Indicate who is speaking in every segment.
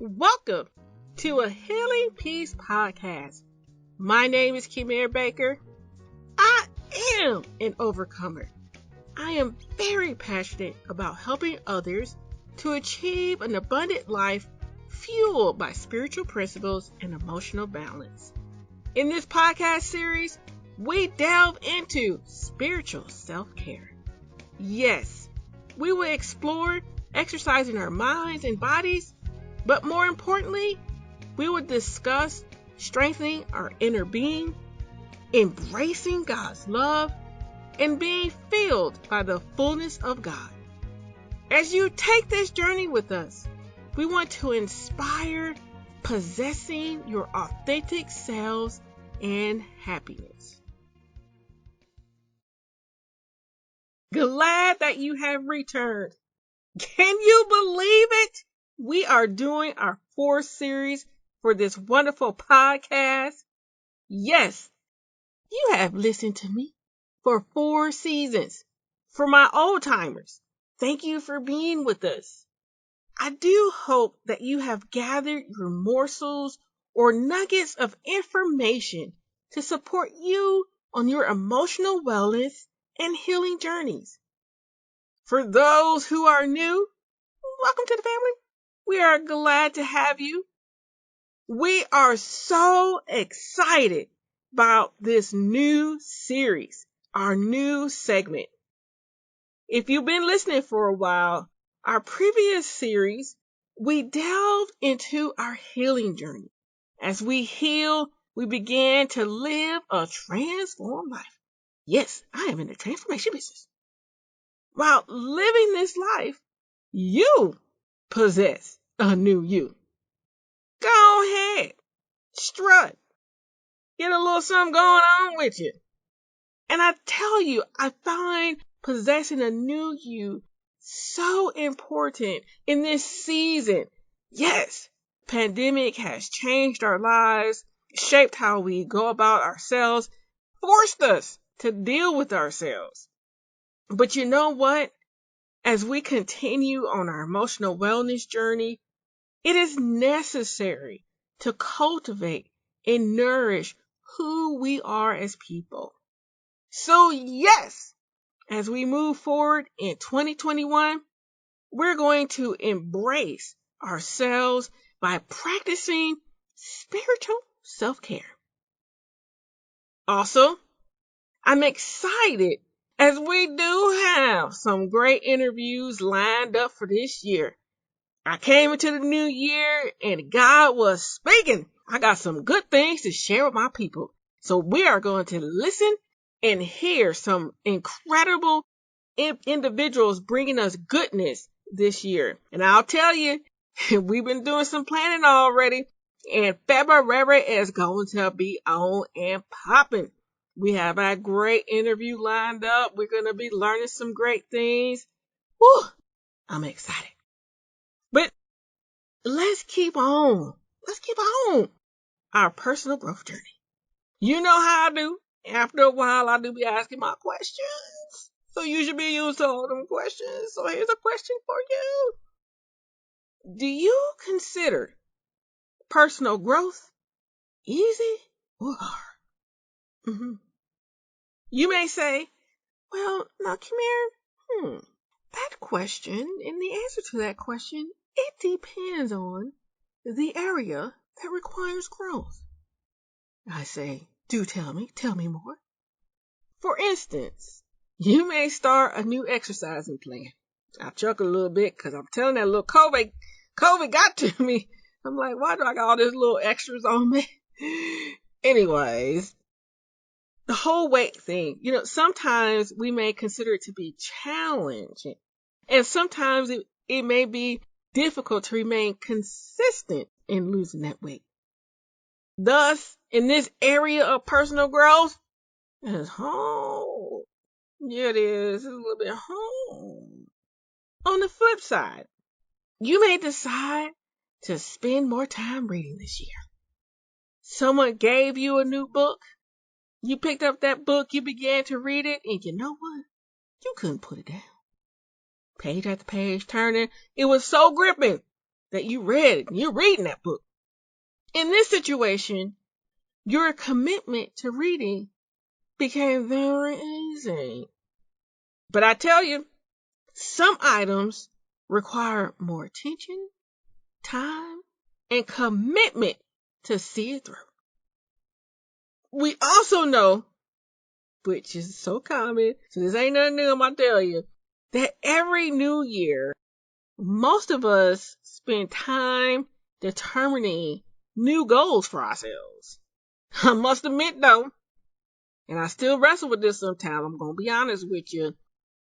Speaker 1: Welcome to a Healing Peace podcast. My name is Kimere Baker. I am an overcomer. I am very passionate about helping others to achieve an abundant life fueled by spiritual principles and emotional balance. In this podcast series, we delve into spiritual self-care. Yes, we will explore exercising our minds and bodies, but more importantly, we will discuss strengthening our inner being, embracing God's love, and being filled by the fullness of God. As you take this journey with us, we want to inspire possessing your authentic selves and happiness. Glad that you have returned. Can you believe it? We are doing our fourth series for this wonderful podcast. Yes, you have listened to me for 4 seasons. For my old timers, thank you for being with us. I do hope that you have gathered your morsels or nuggets of information to support you on your emotional wellness and healing journeys. For those who are new, welcome to the family. We are glad to have you. We are so excited about this new series, our new segment. If you've been listening for a while, our previous series, we delved into our healing journey. As we heal, we began to live a transformed life. Yes, I am in the transformation business. While living this life, you possess a new you. Go ahead, strut, get a little something going on with you. And I tell you, I find possessing a new you so important in this season. Yes, pandemic has changed our lives, shaped how we go about ourselves, forced us to deal with ourselves. But you know what? As we continue on our emotional wellness journey, it is necessary to cultivate and nourish who we are as people. So yes, as we move forward in 2021, we're going to embrace ourselves by practicing spiritual self-care. Also, I'm excited as we do have some great interviews lined up for this year. I came into the new year and God was speaking. I got some good things to share with my people. So we are going to listen and hear some incredible individuals bringing us goodness this year. And I'll tell you, we've been doing some planning already, and February is going to be on and popping. We have a great interview lined up. We're going to be learning some great things. Whew, I'm excited. But let's keep on. Let's keep on our personal growth journey. You know how I do. After a while, I do be asking my questions. So you should be used to all them questions. So here's a question for you. Do you consider personal growth easy or hard? You may say, well, now, Kimere, that question and the answer to that question, it depends on the area that requires growth. I say, do tell me more. For instance, you may start a new exercising plan. I chuckle a little bit because I'm telling that little COVID got to me. I'm like, why do I got all these little extras on me? Anyways, the whole weight thing, sometimes we may consider it to be challenging. And sometimes it may be difficult to remain consistent in losing that weight. Thus, in this area of personal growth, it's hard. Yeah, it is. It's a little bit hard. On the flip side, you may decide to spend more time reading this year. Someone gave you a new book. You picked up that book, you began to read it, and you know what? You couldn't put it down. Page after page turning. It was so gripping. that you read. You're reading that book. In this situation, your commitment to reading became very easy. But I tell you, some items require more attention, time, and commitment to see it through. We also know, which is so common, so this ain't nothing new, I'm gonna tell you, that every new year, most of us spend time determining new goals for ourselves. I must admit though, and I still wrestle with this sometimes, I'm gonna be honest with you,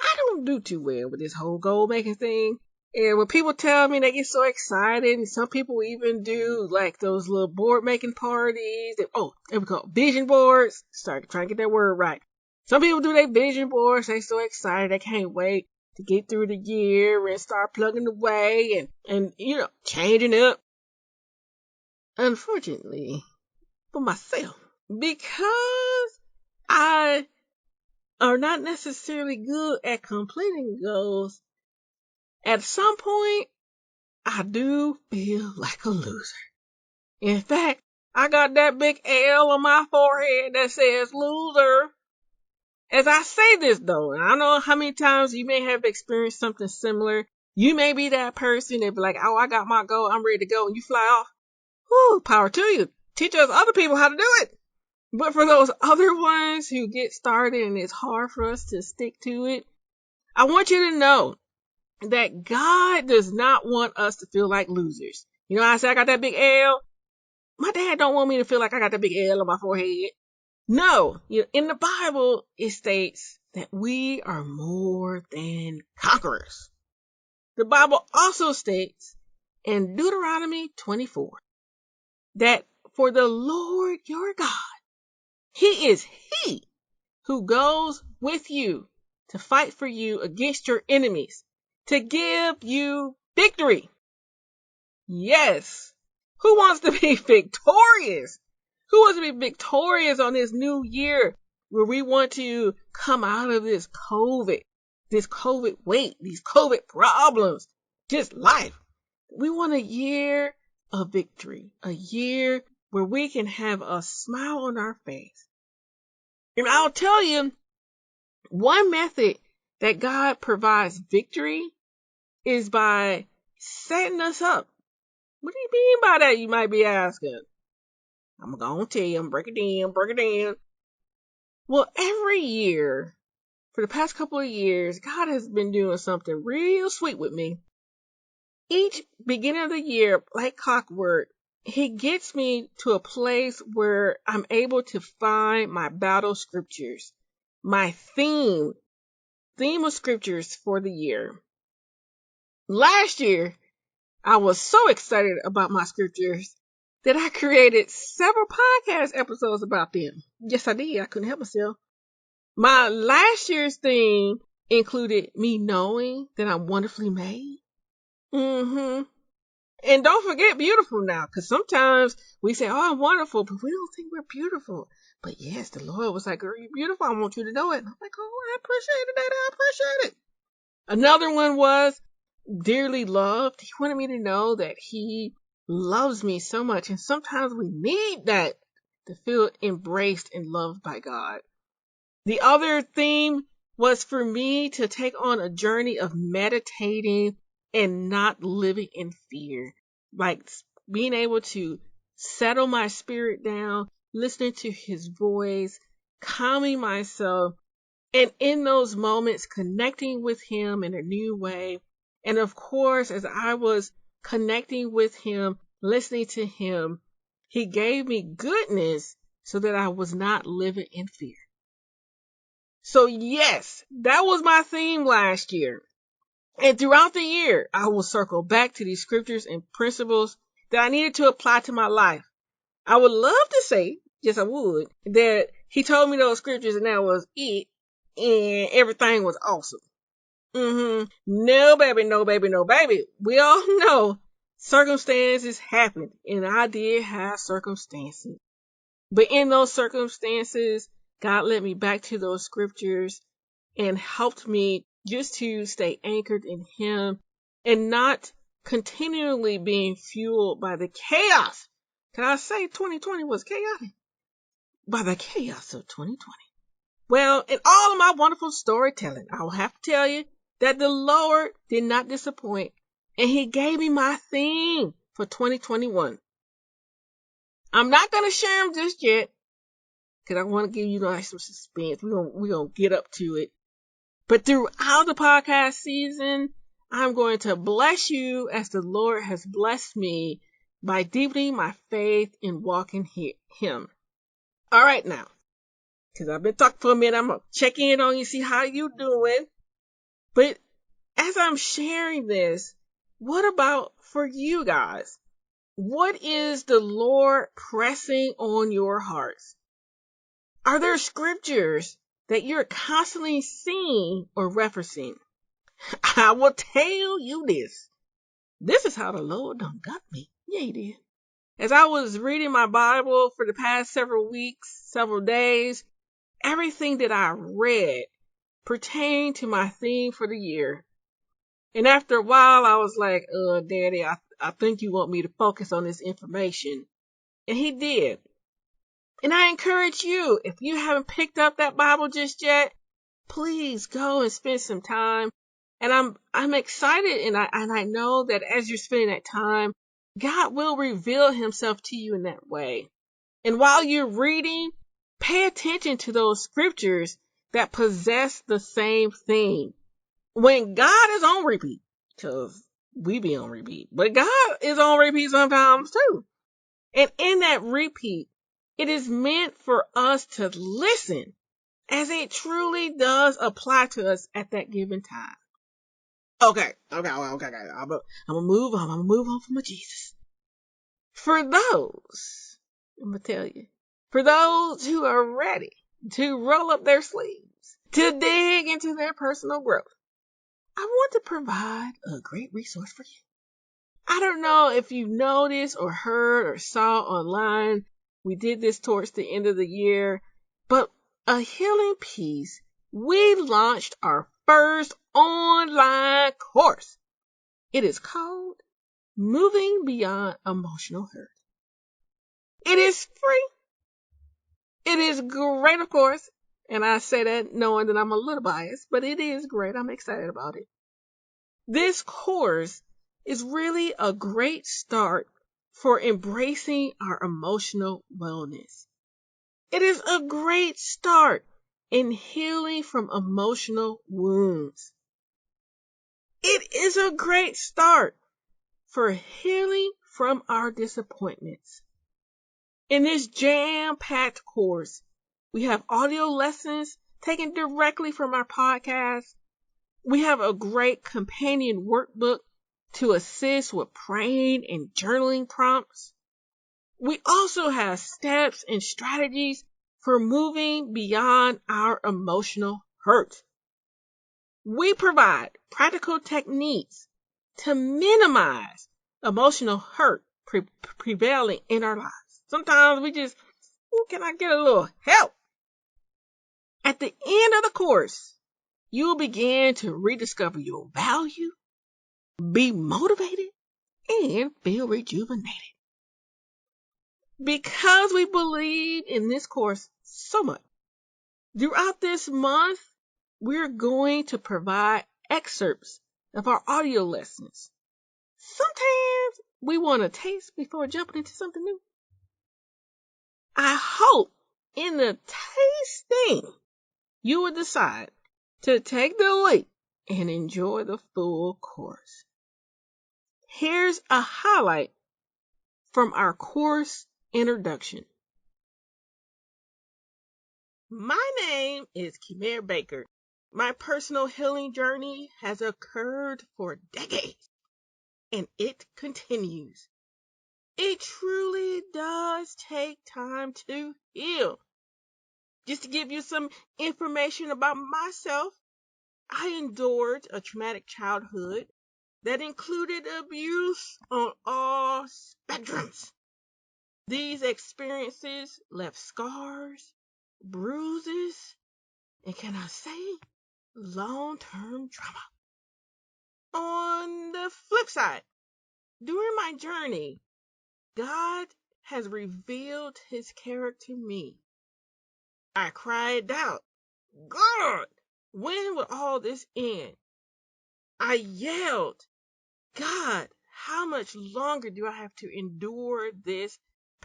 Speaker 1: I don't do too well with this whole goal making thing. And when people tell me, they get so excited, and some people even do like those little board making parties. There we go, vision boards. Sorry, trying to get that word right. Some people do their vision boards. They so excited, they can't wait to get through the year and start plugging away and changing up. Unfortunately, for myself, because I are not necessarily good at completing goals, at some point, I do feel like a loser. In fact, I got that big L on my forehead that says loser. As I say this though, and I don't know how many times you may have experienced something similar. You may be that person that be like, oh, I got my goal, I'm ready to go, and you fly off. Whew, power to you. Teach us other people how to do it. But for those other ones who get started and it's hard for us to stick to it, I want you to know that God does not want us to feel like losers. You know, I said I got that big L. My dad don't want me to feel like I got that big L on my forehead. No, in the Bible, it states that we are more than conquerors. The Bible also states in Deuteronomy 24 that for the Lord your God, He is He who goes with you to fight for you against your enemies, to give you victory. Yes. Who wants to be victorious? Who wants to be victorious on this new year where we want to come out of this COVID weight, these COVID problems, just life? We want a year of victory, a year where we can have a smile on our face. And I'll tell you, one method that God provides victory is by setting us up. What do you mean by that, you might be asking? I'm going to tell you, break it down. Well, every year, for the past couple of years, God has been doing something real sweet with me. Each beginning of the year, like clockwork, He gets me to a place where I'm able to find my battle scriptures, my theme of scriptures for the year. Last year, I was so excited about my scriptures that I created several podcast episodes about them. Yes, I did. I couldn't help myself. My last year's theme included me knowing that I'm wonderfully made. Mm-hmm. And don't forget beautiful now, because sometimes we say, oh, I'm wonderful, but we don't think we're beautiful. But yes, the Lord was like, girl, you're beautiful. I want you to know it. And I'm like, oh, I appreciate it. I appreciate it. Another one was dearly loved. He wanted me to know that He loves me so much. And sometimes we need that to feel embraced and loved by God. The other theme was for me to take on a journey of meditating and not living in fear. Like being able to settle my spirit down, listening to His voice, calming myself, and in those moments connecting with Him in a new way. And of course, as I was connecting with Him, listening to Him, He gave me goodness so that I was not living in fear. So yes, that was my theme last year. And throughout the year, I will circle back to these scriptures and principles that I needed to apply to my life. I would love to say, yes I would, that He told me those scriptures and that was it, and everything was awesome. No baby, no baby, no baby. We all know circumstances happen, and I did have circumstances. But in those circumstances, God led me back to those scriptures and helped me just to stay anchored in Him and not continually being fueled by the chaos. Can I say 2020 was chaotic? By the chaos of 2020. Well, in all of my wonderful storytelling, I will have to tell you that the Lord did not disappoint, and He gave me my theme for 2021. I'm not going to share them just yet, because I want to give you like some suspense. We're gonna get up to it. But throughout the podcast season, I'm going to bless you as the Lord has blessed me by deepening my faith in walking Him. All right, now, because I've been talking for a minute, I'm going to check in on you, see how you doing. But as I'm sharing this, what about for you guys? What is the Lord pressing on your hearts? Are there scriptures that you're constantly seeing or referencing? I will tell you this. This is how the Lord done got me. Yeah, He did. As I was reading my Bible for the past several weeks, several days, everything that I read pertained to my theme for the year. And after a while, I was like, Daddy, I think you want me to focus on this information. And He did. And I encourage you, if you haven't picked up that Bible just yet, please go and spend some time. And I'm excited, and I know that as you're spending that time, God will reveal Himself to you in that way. And while you're reading, pay attention to those scriptures that possess the same theme. When God is on repeat, because we be on repeat, but God is on repeat sometimes too. And in that repeat, it is meant for us to listen as it truly does apply to us at that given time. Okay. I'm gonna move on from my Jesus. For those, I'm gonna tell you, for those who are ready to roll up their sleeves, to dig into their personal growth, I want to provide a great resource for you. I don't know if you noticed or heard or saw online, we did this towards the end of the year, but a healing piece, we launched our first online course. It is called Moving Beyond Emotional Hurt. It is free. It is great, of course. And I say that knowing that I'm a little biased, but it is great. I'm excited about it. This course is really a great start for embracing our emotional wellness. It is a great start in healing from emotional wounds. It is a great start for healing from our disappointments. In this jam-packed course, we have audio lessons taken directly from our podcast. We have a great companion workbook to assist with praying and journaling prompts. We also have steps and strategies for moving beyond our emotional hurt. We provide practical techniques to minimize emotional hurt prevailing in our lives. Sometimes we just, can I get a little help? At the end of the course, you'll begin to rediscover your value, be motivated, and feel rejuvenated. Because we believe in this course so much, throughout this month, we're going to provide excerpts of our audio lessons. Sometimes we want to taste before jumping into something new. I hope in the tasting, you will decide to take the leap and enjoy the full course. Here's a highlight from our course introduction. My name is Kimere Baker. My personal healing journey has occurred for decades, and it continues. It truly does take time to heal. Just to give you some information about myself, I endured a traumatic childhood that included abuse on all spectrums. These experiences left scars, bruises, and can I say, long-term trauma. On the flip side, During my journey, God has revealed his character to me. I cried out, God, when will all this end? I yelled, God, how much longer do I have to endure this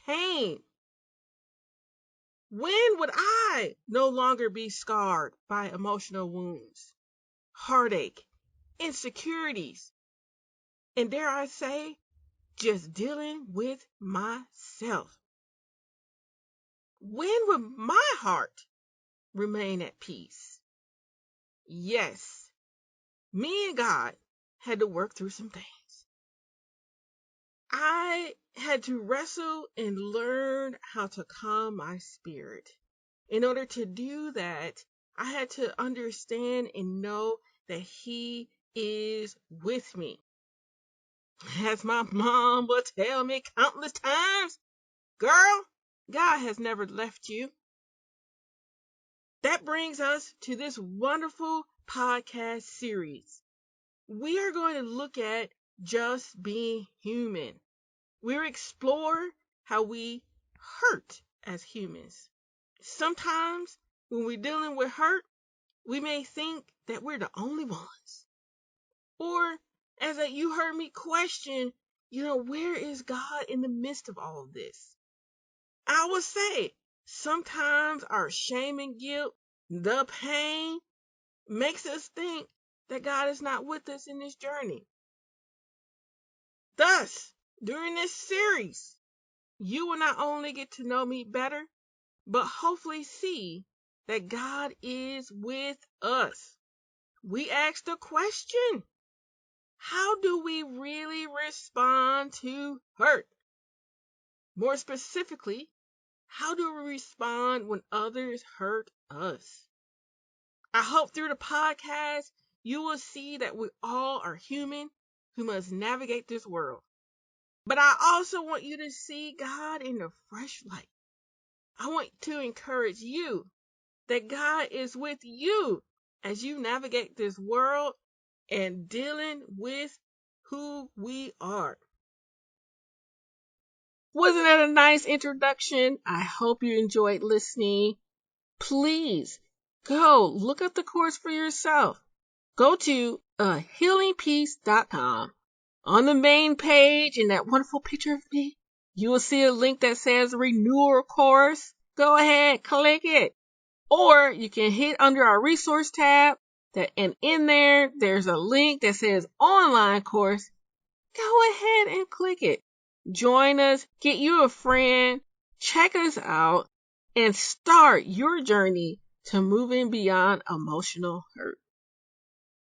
Speaker 1: pain? When would I no longer be scarred by emotional wounds, heartache, insecurities, and dare I say, just dealing with myself? When will my heart remain at peace? Yes, me and God had to work through some things. I had to wrestle and learn how to calm my spirit. In order to do that, I had to understand and know that he is with me. As my mom would tell me countless times, girl, God has never left you. That brings us to this wonderful podcast series. We are going to look at just being human. We'll explore how we hurt as humans. Sometimes when we're dealing with hurt, we may think that we're the only ones. Or as you heard me question, where is God in the midst of all of this? I would say sometimes our shame and guilt, the pain, makes us think that God is not with us in this journey. Thus, during this series, you will not only get to know me better, but hopefully see that God is with us. We asked the question, how do we really respond to hurt? More specifically, how do we respond when others hurt us? I hope through the podcast, you will see that we all are human who must navigate this world. But I also want you to see God in a fresh light. I want to encourage you that God is with you as you navigate this world and dealing with who we are. Wasn't that a nice introduction? I hope you enjoyed listening. Please go look up the course for yourself. Go to healingpeace.com. On the main page, in that wonderful picture of me, you will see a link that says renewal course. Go ahead, click it. Or you can hit under our resource tab, and in there's a link that says online course. Go ahead and click it. Join us, get you a friend, check us out, and start your journey to moving beyond emotional hurt.